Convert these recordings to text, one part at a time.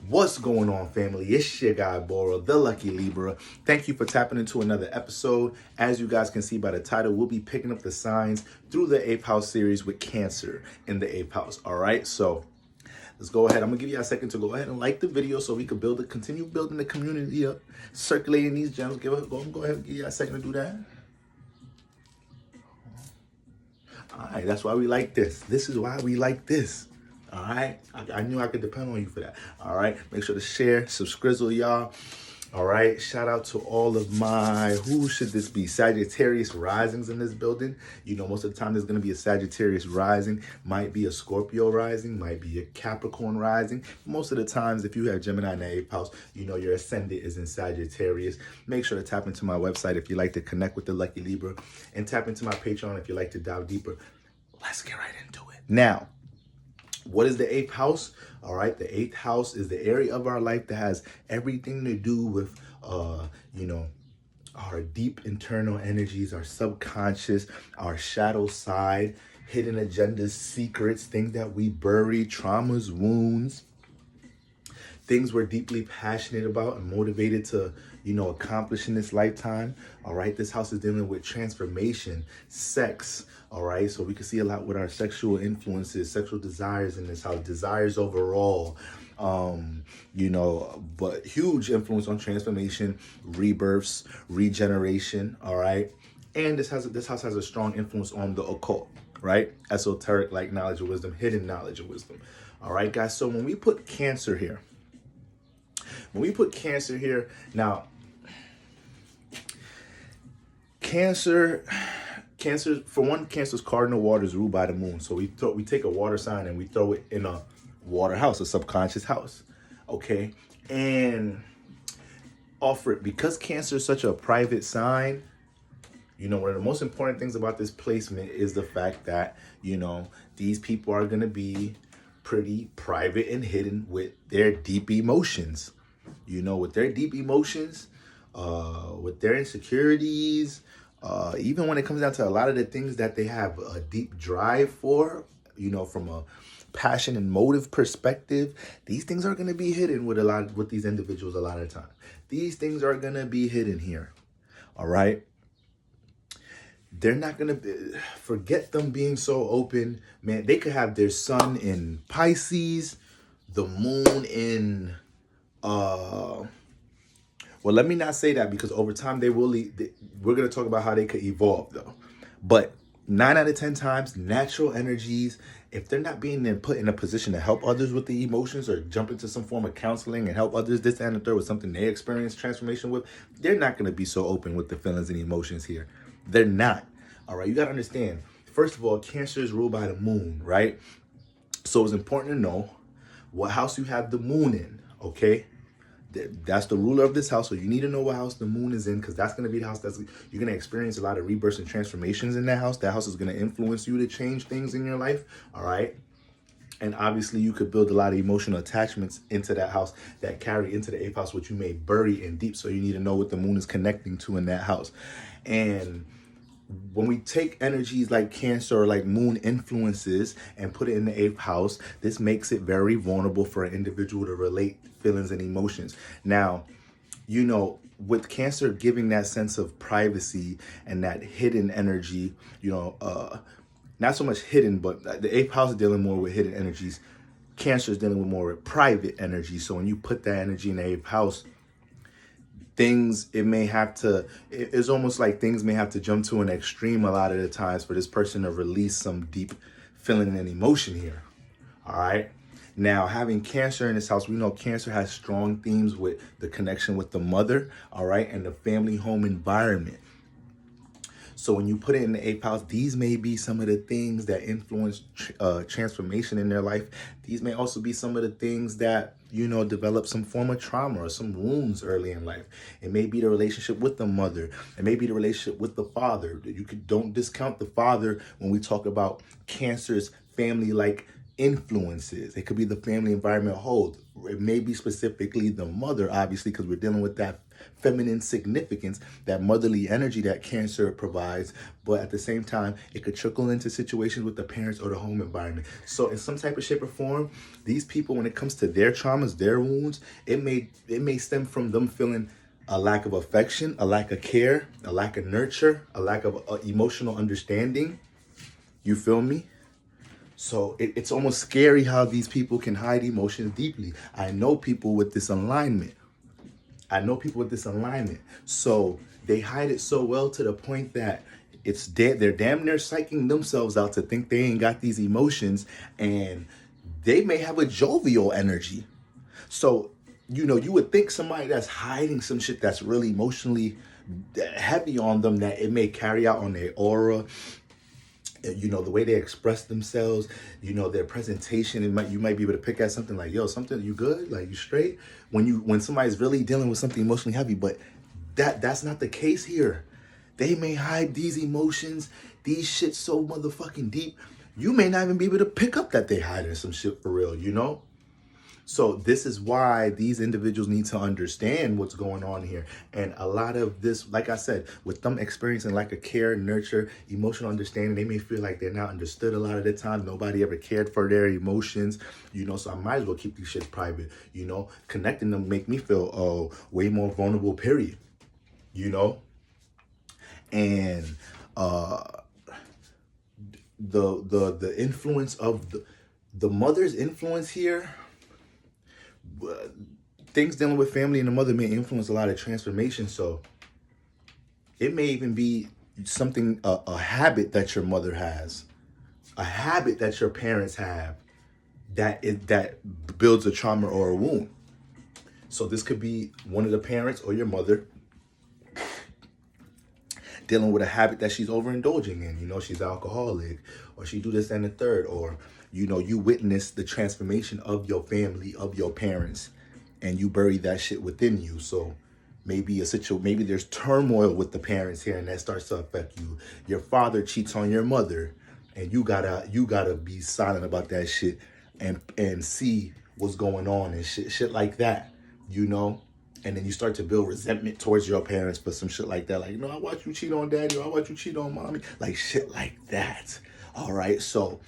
What's going on, family? It's your guy, Bora, the Lucky Libra. Thank you for tapping into another episode. As you guys can see by the title, we'll be picking up the signs through the 8th house series with Cancer in the 8th house. All right, so let's go ahead. I'm gonna give you a second to go ahead and like the video so we can continue building the community up, circulating these gems. Go ahead and give you a second to do that. All right, that's why we like this. This is why we like this. All right, I knew I could depend on you for that. All right, make sure to share, subscribe, y'all. All right, shout out to all of my, who should this be? Sagittarius risings in this building. You know, most of the time there's going to be a Sagittarius rising, might be a Scorpio rising, might be a Capricorn rising. Most of the times, if you have Gemini in the 8th house, you know your ascendant is in Sagittarius. Make sure to tap into my website if you like to connect with the Lucky Libra, and tap into my Patreon if you like to dive deeper. Let's get right into it. Now, what is the 8th house? All right, the 8th house is the area of our life that has everything to do with, our deep internal energies, our subconscious, our shadow side, hidden agendas, secrets, things that we bury, traumas, wounds, things we're deeply passionate about and motivated to, accomplish in this lifetime. All right, this house is dealing with transformation, sex. All right, so we can see a lot with our sexual influences, sexual desires in this house, desires overall, but huge influence on transformation, rebirths, regeneration. All right, and this house has a strong influence on the occult, right? Esoteric, like knowledge of wisdom, hidden knowledge of wisdom. All right, guys. So when we put Cancer here, now, Cancer, for one, Cancer's cardinal water is ruled by the moon. So we take a water sign and we throw it in a water house, a subconscious house, okay? And offer it, because Cancer is such a private sign, one of the most important things about this placement is the fact that, these people are going to be pretty private and hidden with their deep emotions. With their deep emotions, with their insecurities, even when it comes down to a lot of the things that they have a deep drive for, from a passion and motive perspective, these things are going to be hidden with these individuals a lot of the time. These things are going to be hidden here. All right. They're not going to forget them being so open, man. They could have their sun in Pisces, the moon in, well, let me not say that, because over time we're going to talk about how they could evolve though. But 9 out of 10 times, natural energies, if they're not being put in a position to help others with the emotions or jump into some form of counseling and help others, this and the third, with something they experience transformation with, they're not going to be so open with the feelings and emotions here. They're not. All right. You got to understand, first of all, Cancer is ruled by the moon, right? So it's important to know what house you have the moon in. Okay. That's the ruler of this house. So you need to know what house the moon is in, because that's going to be the house you're going to experience a lot of rebirths and transformations in that house. That house is going to influence you to change things in your life. All right. And obviously you could build a lot of emotional attachments into that house that carry into the 8th house, which you may bury in deep. So you need to know what the moon is connecting to in that house. And when we take energies like Cancer or like moon influences and put it in the 8th house, this makes it very vulnerable for an individual to relate feelings and emotions. Now, with Cancer giving that sense of privacy and that hidden energy, not so much hidden, but the 8th house is dealing more with hidden energies. Cancer is dealing with more with private energy. So when you put that energy in the 8th house, it's almost like things may have to jump to an extreme a lot of the times for this person to release some deep feeling and emotion here. All right. Now, having Cancer in this house, we know Cancer has strong themes with the connection with the mother, all right, and the family home environment. So when you put it in the 8th house, these may be some of the things that influence transformation in their life. These may also be some of the things that, develop some form of trauma or some wounds early in life. It may be the relationship with the mother. It may be the relationship with the father. Don't discount the father when we talk about Cancer's family-like influences. It could be the family environment it may be specifically the mother, obviously, because we're dealing with that feminine significance, that motherly energy that Cancer provides. But at the same time, it could trickle into situations with the parents or the home environment. So in some type of shape or form, these people, when it comes to their traumas, their wounds, it may stem from them feeling a lack of affection, a lack of care, a lack of nurture, a lack of emotional understanding. You feel me? So it's almost scary how these people can hide emotions deeply. I know people with this alignment. So they hide it so well to the point that they're damn near psyching themselves out to think they ain't got these emotions, and they may have a jovial energy. So, you would think somebody that's hiding some shit that's really emotionally heavy on them, that it may carry out on their aura, the way they express themselves, their presentation. You might be able to pick at something like, yo, something, you good? Like, you straight? When somebody's really dealing with something emotionally heavy, but that's not the case here. They may hide these emotions, these shit so motherfucking deep, you may not even be able to pick up that they hiding some shit for real. So this is why these individuals need to understand what's going on here. And a lot of this, like I said, with them experiencing lack of care, nurture, emotional understanding, they may feel like they're not understood a lot of the time. Nobody ever cared for their emotions, so I might as well keep these shit private. Connecting them make me feel way more vulnerable, period. And the influence of the mother's influence here, things dealing with family and the mother may influence a lot of transformation. So it may even be something, a habit that your mother has, a habit that your parents have, that builds a trauma or a wound. So this could be one of the parents or your mother dealing with a habit that she's overindulging in. She's alcoholic, or she do this and the third, or you witness the transformation of your family, of your parents, and you bury that shit within you. So maybe maybe there's turmoil with the parents here, and that starts to affect you. Your father cheats on your mother, and you gotta be silent about that shit and see what's going on and shit like that. And then you start to build resentment towards your parents for some shit like that. Like, I watch you cheat on daddy, or I watch you cheat on mommy. Like, shit like that. All right? So,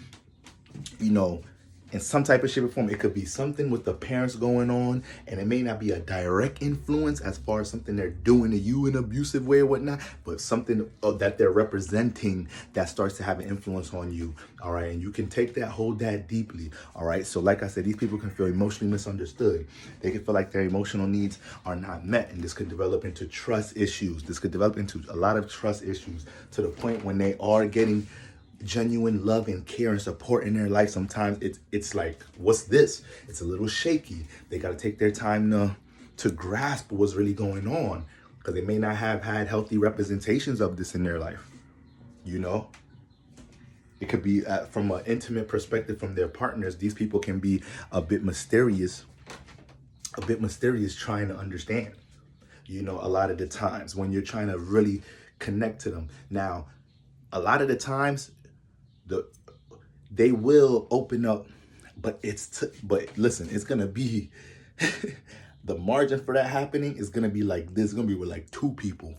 in some type of shape or form, it could be something with the parents going on, and it may not be a direct influence as far as something they're doing to you in an abusive way or whatnot, but something that they're representing that starts to have an influence on you. All right? And you can take that, hold that deeply. All right? So like I said, these people can feel emotionally misunderstood. They can feel like their emotional needs are not met, and this could develop into trust issues. This could develop into a lot of trust issues to the point when they are getting genuine love and care and support in their life. Sometimes it's like, what's this? It's a little shaky. They got to take their time to grasp what's really going on, because they may not have had healthy representations of this in their life. It could be from an intimate perspective from their partners. These people can be a bit mysterious trying to understand, a lot of the times when you're trying to really connect to them. Now, a lot of the times, they will open up, but listen, it's gonna be the margin for that happening is gonna be like this. It's gonna be with like two people.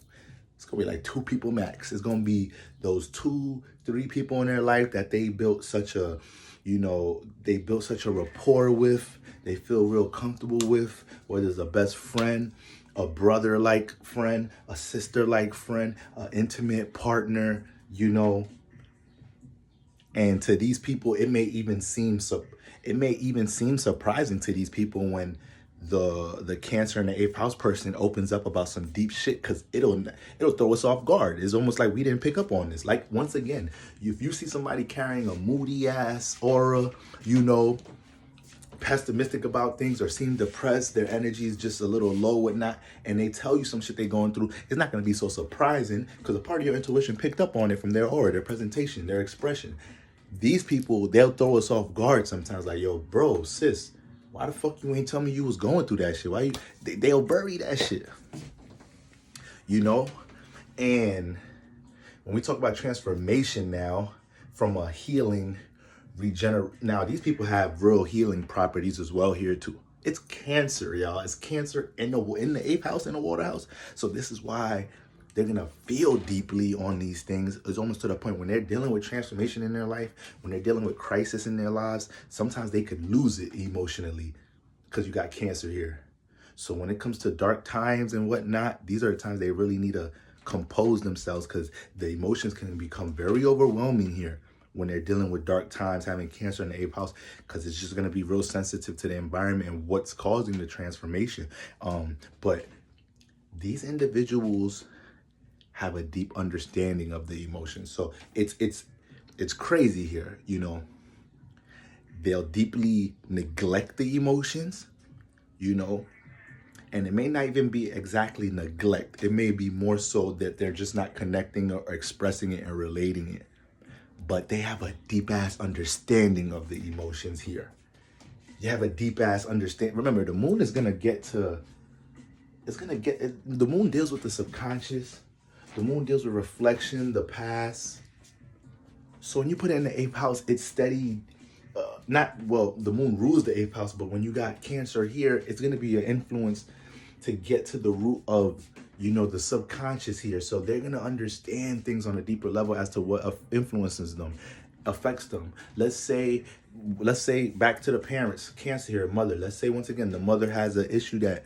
It's gonna be like two people max. It's gonna be those 2-3 people in their life that they built such a rapport with. They feel real comfortable with, whether it's a best friend, a brother-like friend, a sister-like friend, an intimate partner, And to these people, it may even seem surprising to these people when the Cancer and the 8th house person opens up about some deep shit, because it'll throw us off guard. It's almost like we didn't pick up on this. Like, once again, if you see somebody carrying a moody ass aura, pessimistic about things, or seem depressed, their energy is just a little low, whatnot, and they tell you some shit they're going through, it's not going to be so surprising, because a part of your intuition picked up on it from their aura, their presentation, their expression. These people, they'll throw us off guard sometimes, like, yo, bro, sis, why the fuck you ain't tell me you was going through that shit? Why they'll bury that shit, And when we talk about transformation now, from a healing, now these people have real healing properties as well here too. It's Cancer, y'all. It's Cancer in the eighth house, in the water house. So this is why they're gonna feel deeply on these things. It's almost to the point when they're dealing with transformation in their life, when they're dealing with crisis in their lives, sometimes they could lose it emotionally because you got Cancer here. So when it comes to dark times and whatnot, these are the times they really need to compose themselves, because the emotions can become very overwhelming here when they're dealing with dark times, having Cancer in the eighth house, because it's just going to be real sensitive to the environment and what's causing the transformation. But these individuals have a deep understanding of the emotions. So it's crazy here, you know. They'll deeply neglect the emotions, you know, and it may not even be exactly neglect. It may be more so that they're just not connecting or expressing it and relating it. But they have a deep ass understanding of the emotions here. You have a deep ass understanding. Remember, the moon is gonna get to, the moon deals with the subconscious. The moon deals with reflection, the past. So when you put it in the eighth house, it's steady. The moon rules the eighth house, but when you got Cancer here, it's going to be an influence to get to the root of, you know, the subconscious here. So they're going to understand things on a deeper level as to what influences them, affects them. Let's say back to the parents, Cancer here, mother. Let's say once again, the mother has an issue that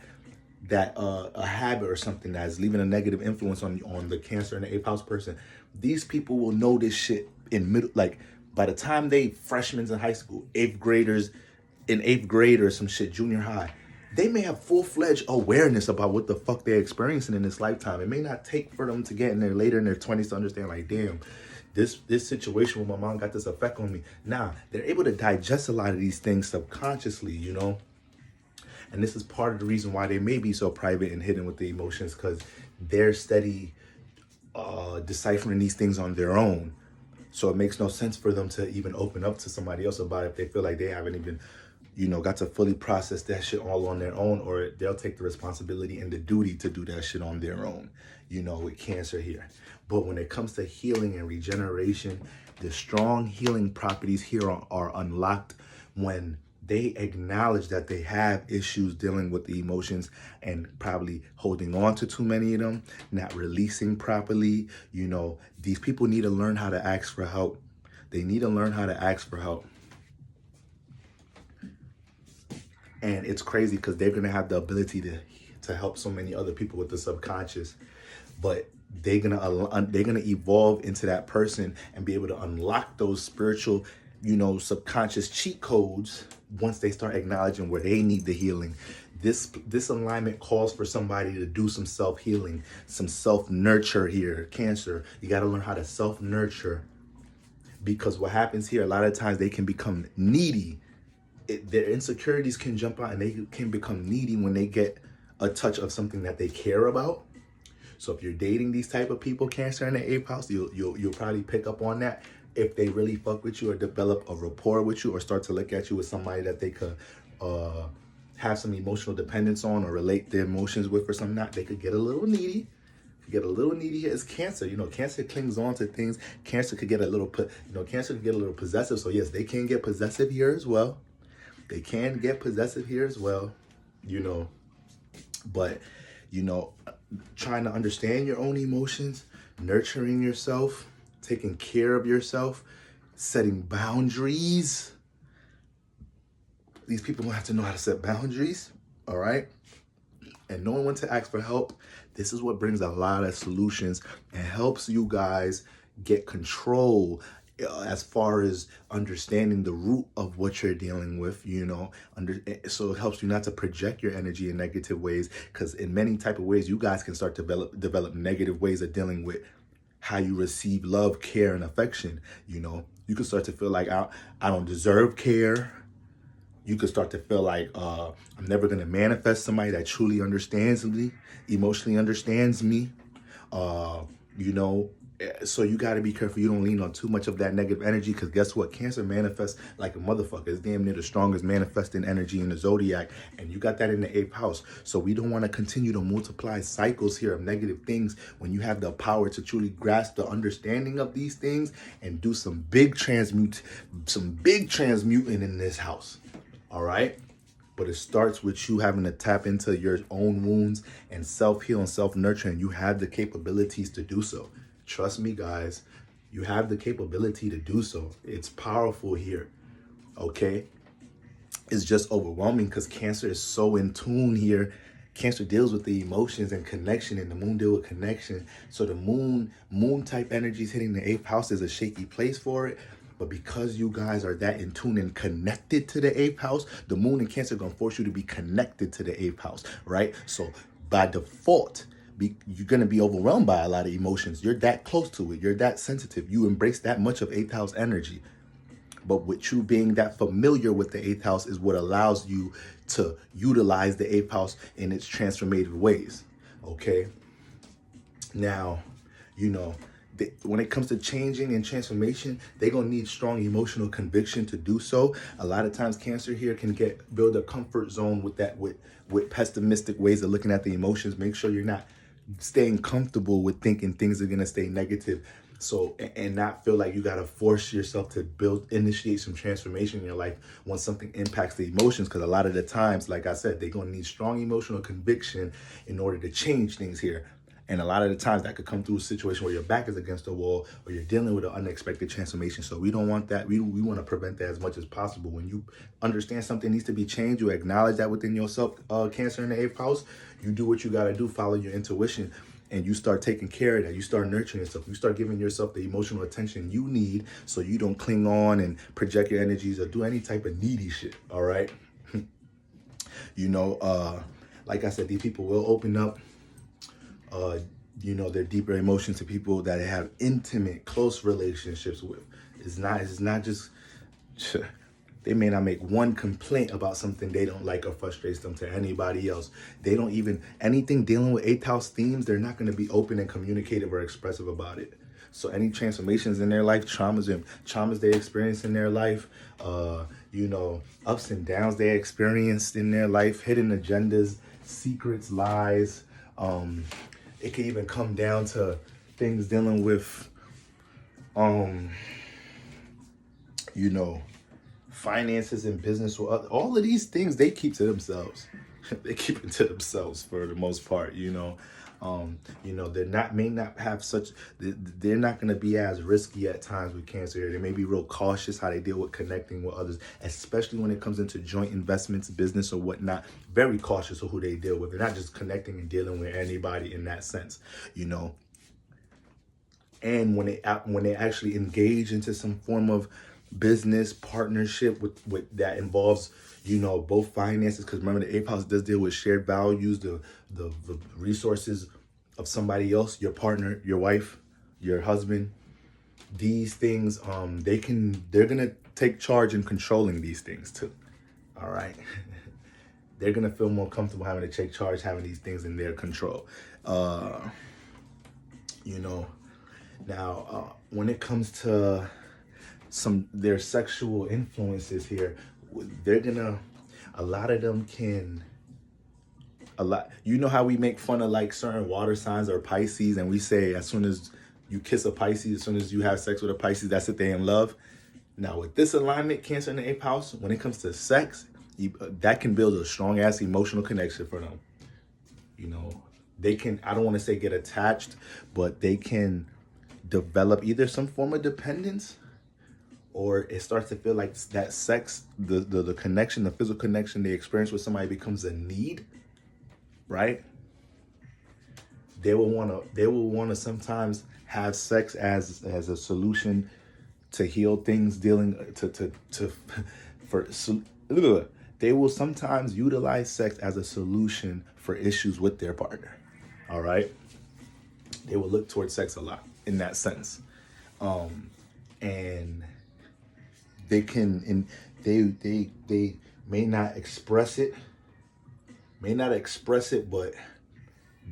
a habit or something that's leaving a negative influence on the Cancer and the eighth house person. These people will know this shit in middle, like by the time they freshmen in high school, eighth graders in eighth grade or some shit, junior high, they may have full-fledged awareness about what the fuck they're experiencing in this lifetime. It may not take for them to get in there later in their 20s to understand, like, damn, this situation with my mom got this effect on me. Nah, they're able to digest a lot of these things subconsciously, you know. And this is part of the reason why they may be so private and hidden with the emotions, because they're steady deciphering these things on their own. So it makes no sense for them to even open up to somebody else about it if they feel like they haven't even, you know, got to fully process that shit all on their own, or they'll take the responsibility and the duty to do that shit on their own, you know, with Cancer here. But when it comes to healing and regeneration, the strong healing properties here are unlocked when they acknowledge that they have issues dealing with the emotions and probably holding on to too many of them, not releasing properly. You know, these people need to learn how to ask for help. They need to learn how to ask for help. And it's crazy because they're going to have the ability to help so many other people with the subconscious. But they're gonna evolve into that person and be able to unlock those spiritual, you know, subconscious cheat codes once they start acknowledging where they need the healing. This alignment calls for somebody to do some self-healing, some self-nurture here. Cancer, you got to learn how to self-nurture, because what happens here, a lot of times they can become needy. Their insecurities can jump out and they can become needy when they get a touch of something that they care about. So if you're dating these type of people, Cancer in the eighth house, you'll probably pick up on that. If they really fuck with you or develop a rapport with you or start to look at you as somebody that they could have some emotional dependence on or relate their emotions with or something, they could get a little needy. Get a little needy here. It's Cancer. You know, Cancer clings on to things. Cancer could get a little, Cancer could get a little possessive. So yes, they can get possessive here as well. You know, but, you know, trying to understand your own emotions, nurturing yourself, taking care of yourself, setting boundaries. These people will have to know how to set boundaries, all right? And knowing when to ask for help. This is what brings a lot of solutions and helps you guys get control as far as understanding the root of what you're dealing with, you know. So it helps you not to project your energy in negative ways, because in many type of ways, you guys can start to develop negative ways of dealing with how you receive love, care, and affection. You know, you can start to feel like I don't deserve care. You could start to feel like I'm never going to manifest somebody that truly understands me, emotionally understands me. You know, so you got to be careful you don't lean on too much of that negative energy, because guess what? Cancer manifests like a motherfucker. It's damn near the strongest manifesting energy in the zodiac, and you got that in the eighth house. So we don't want to continue to multiply cycles here of negative things when you have the power to truly grasp the understanding of these things and do some big transmuting in this house. All right. But it starts with you having to tap into your own wounds and self-heal and self-nurture, and you have the capabilities to do so. Trust me, guys, you have the capability to do so. It's powerful here, okay? It's just overwhelming because Cancer is so in tune here. Cancer deals with the emotions and connection, and the moon deal with connection. So the moon type energies hitting the 8th house is a shaky place for it. But because you guys are that in tune and connected to the 8th house, the moon in Cancer are going to force you to be connected to the 8th house, right? So by default, you're going to be overwhelmed by a lot of emotions. You're that close to it. You're that sensitive. You embrace that much of 8th house energy. But with you being that familiar with the 8th house is what allows you to utilize the 8th house in its transformative ways, okay? Now, when it comes to changing and transformation, they're going to need strong emotional conviction to do so. A lot of times Cancer here can build a comfort zone with that, with pessimistic ways of looking at the emotions. Make sure you're not staying comfortable with thinking things are going to stay negative. So, and not feel like you got to force yourself to initiate some transformation in your life when something impacts the emotions. Because a lot of the times, like I said, they're going to need strong emotional conviction in order to change things here. And a lot of the times that could come through a situation where your back is against the wall or you're dealing with an unexpected transformation. So we don't want that. We want to prevent that as much as possible. When you understand something needs to be changed, you acknowledge that within yourself, Cancer in the 8th house, you do what you got to do, follow your intuition, and you start taking care of that. You start nurturing yourself. You start giving yourself the emotional attention you need so you don't cling on and project your energies or do any type of needy shit, all right? Like I said, these people will open up their deeper emotions to people that they have intimate, close relationships with. It's not just, they may not make one complaint about something they don't like or frustrates them to anybody else. They don't even, anything dealing with 8th house themes, they're not going to be open and communicative or expressive about it. So any transformations in their life, traumas they experience in their life, ups and downs they experienced in their life, hidden agendas, secrets, lies, it can even come down to things dealing with, finances and business. All of these things they keep to themselves. They keep it to themselves for the most part. May not have such. They're not going to be as risky at times with Cancer. They may be real cautious how they deal with connecting with others, especially when it comes into joint investments, business, or whatnot. Very cautious of who they deal with. They're not just connecting and dealing with anybody in that sense, And when they actually engage into some form of business partnership with that involves both finances, because remember the 8th house does deal with shared values, the resources of somebody else, your partner, your wife, your husband. These things they're gonna take charge in controlling these things too. All right. They're gonna feel more comfortable having to take charge, having these things in their control. Now when it comes to their sexual influences here, a lot of them can, how we make fun of like certain water signs or Pisces, and we say as soon as you kiss a Pisces, as soon as you have sex with a Pisces, that's it, they in love. Now with this alignment, Cancer in the 8th house, when it comes to sex, that can build a strong ass emotional connection for them. They can, I don't want to say get attached, but they can develop either some form of dependence, or it starts to feel like that sex, the connection, the physical connection they experience with somebody becomes a need, right? They will want to sometimes have sex as a solution to heal things, they will sometimes utilize sex as a solution for issues with their partner. All right? They will look towards sex a lot in that sense. And they can, and they may not express it, but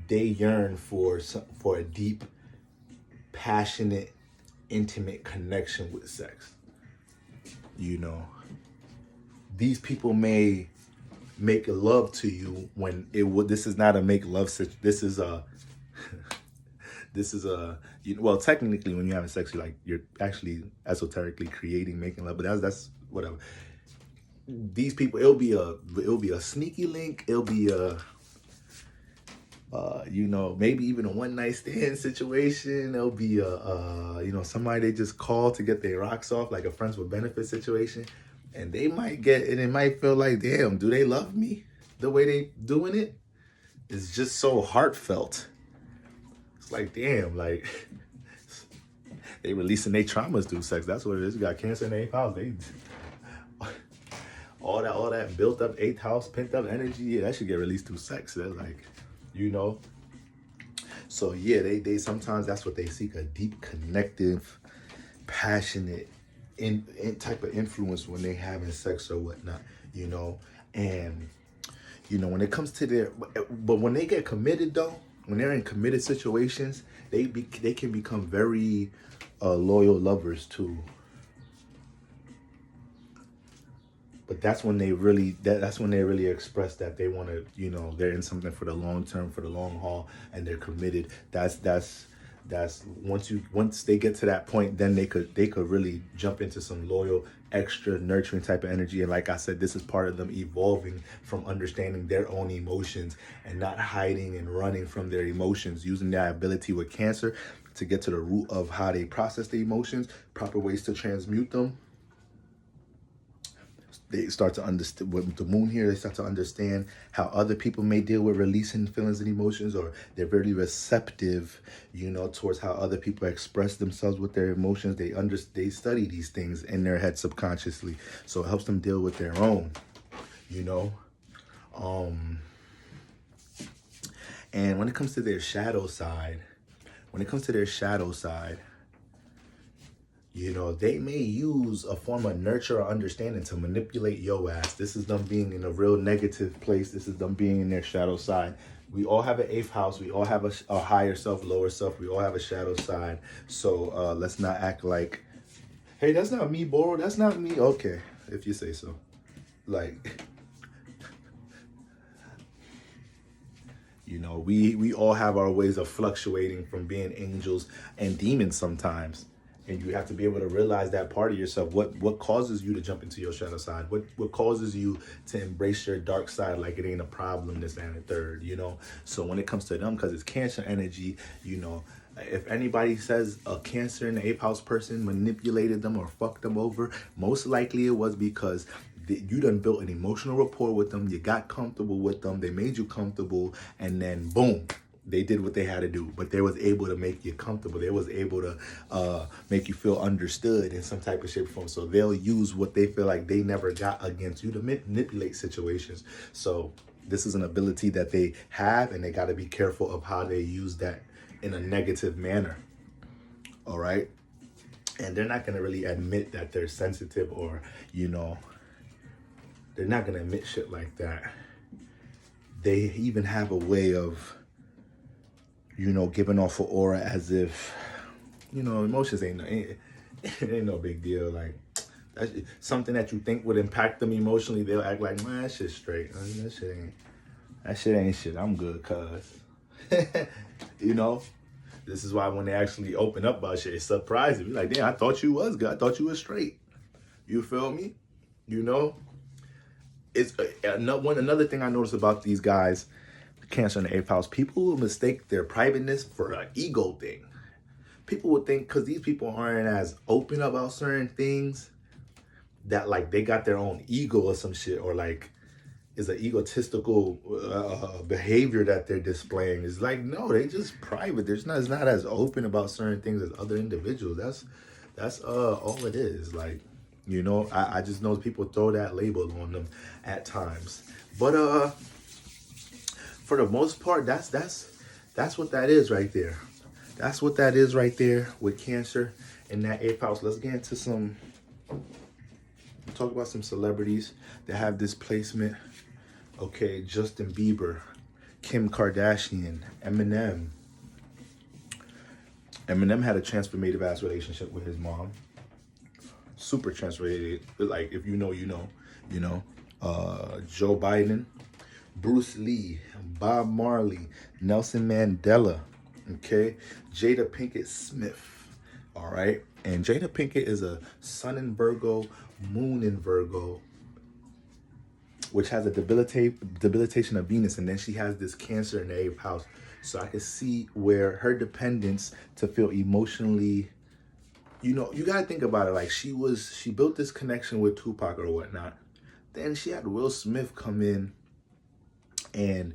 they yearn for a deep, passionate, intimate connection with sex. These people may make love to you when this is not a make love this is a well, technically when you're having sex, you're actually esoterically creating, making love, but that's whatever. these people, it'll be a sneaky link. It'll be a maybe even a one night stand situation. It'll be somebody they just call to get their rocks off, like a friends with benefits situation. And they might get, and it might feel like, damn, do they love me? The way they doing it is just so heartfelt. It's like, damn, like they releasing their traumas through sex. That's what it is. You got Cancer in the 8th house. They all that built up 8th house, pent up energy, yeah, that should get released through sex. They're like, So yeah, they sometimes that's what they seek, a deep, connective, passionate in type of influence when they having sex or whatnot, and when it comes to but when they get committed though, when they're in committed situations, they can become very loyal lovers too. But that's when they really express that they want to, they're in something for the long term, for the long haul, and they're committed. That's once they get to that point, then they could really jump into some loyal, extra nurturing type of energy. And like I said, this is part of them evolving from understanding their own emotions and not hiding and running from their emotions, using that ability with Cancer to get to the root of how they process the emotions, proper ways to transmute them. They start to understand with the moon here. They start to understand how other people may deal with releasing feelings and emotions, or they're very receptive, towards how other people express themselves with their emotions. They study these things in their head subconsciously, so it helps them deal with their own, And when it comes to their shadow side, they may use a form of nurture or understanding to manipulate your ass. This is them being in a real negative place. This is them being in their shadow side. We all have an 8th house. We all have a higher self, lower self. We all have a shadow side. So let's not act like, hey, that's not me, Boro. That's not me. Okay, if you say so. Like, we all have our ways of fluctuating from being angels and demons sometimes. And you have to be able to realize that part of yourself. What causes you to jump into your shadow side? What causes you to embrace your dark side like it ain't a problem, this and the third, So when it comes to them, because it's Cancer energy, if anybody says a Cancer in the 8th house person manipulated them or fucked them over, most likely it was because you done built an emotional rapport with them. You got comfortable with them. They made you comfortable. And then boom, they did what they had to do, but they was able to make you comfortable. They was able to make you feel understood in some type of shape or form. So they'll use what they feel like they never got against you to manipulate situations. So this is an ability that they have, and they got to be careful of how they use that in a negative manner. All right. And they're not going to really admit that they're sensitive, or, they're not going to admit shit like that. They even have a way of, giving off an aura as if, emotions ain't no big deal. Like, that's something that you think would impact them emotionally. They'll act like, man, that shit's straight. I mean, that shit ain't shit. I'm good, cuz. This is why when they actually open up about shit, it's surprising. You're like, damn, I thought you was good. I thought you was straight. You feel me? It's another thing I noticed about these guys, Cancer in the 8th house, people will mistake their privateness for an ego thing. People would think because these people aren't as open about certain things that like they got their own ego or some shit, or like is an egotistical behavior that they're displaying. It's like, no, they just private. It's not as open about certain things as other individuals. That's all it is. Like, I just know people throw that label on them at times. But for the most part, that's what that is right there. That's what that is right there with Cancer in that 8th house. Let's get into talk about some celebrities that have this placement. Okay, Justin Bieber, Kim Kardashian, Eminem. Eminem had a transformative ass relationship with his mom. Super transformative. Like, if you know, you know. Joe Biden, Bruce Lee, Bob Marley, Nelson Mandela, okay? Jada Pinkett Smith, all right? And Jada Pinkett is a sun in Virgo, moon in Virgo, which has a debilitation of Venus, and then she has this Cancer in the 8th house. So I can see where her dependence to feel emotionally, you know, you gotta think about it. Like she built this connection with Tupac or whatnot. Then she had Will Smith come in, and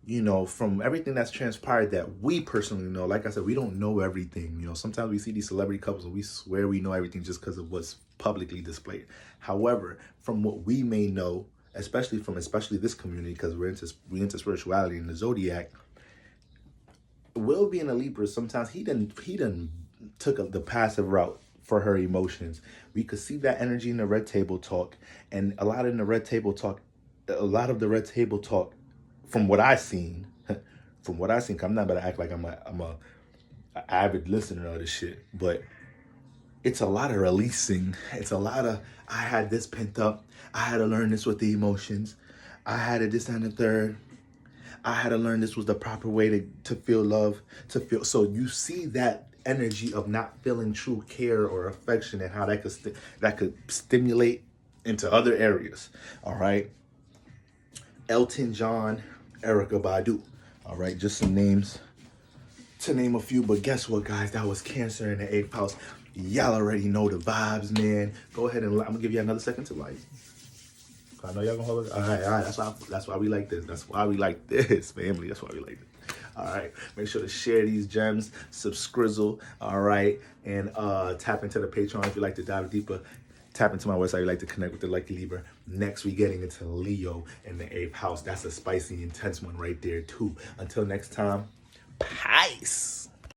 you know, from everything that's transpired that we personally know, like I said, we don't know everything. You know, sometimes we see these celebrity couples and we swear we know everything just because of what's publicly displayed. However, from what we may know, especially this community, because we into spirituality and the zodiac, Will being a Libra, sometimes he done took the passive route for her emotions. We could see that energy in the red table talk, and a lot of the red table talk, from what I seen, 'cause I'm not gonna act like I'm a avid listener of this shit, but it's a lot of releasing. It's a lot of, I had this pent up. I had to learn this with the emotions. I had it this and the third. I had to learn this was the proper way to feel love, to feel. So you see that energy of not feeling true care or affection, and how that could stimulate into other areas. All right. Elton John, Erykah Badu. All right, just some names to name a few. But guess what, guys? That was Cancer in the 8th house. Y'all already know the vibes, man. Go ahead and I'm gonna give you another second to like. I know y'all gonna hold it. All right. That's why we like this. That's why we like this, family. That's why we like this. All right. Make sure to share these gems, subscrizzle. All right, and tap into the Patreon if you like to dive deeper. Tap into my website if you like to connect with the Lucky Libra. Next, we getting into Leo in the 8th house. That's a spicy, intense one right there too. Until next time, peace.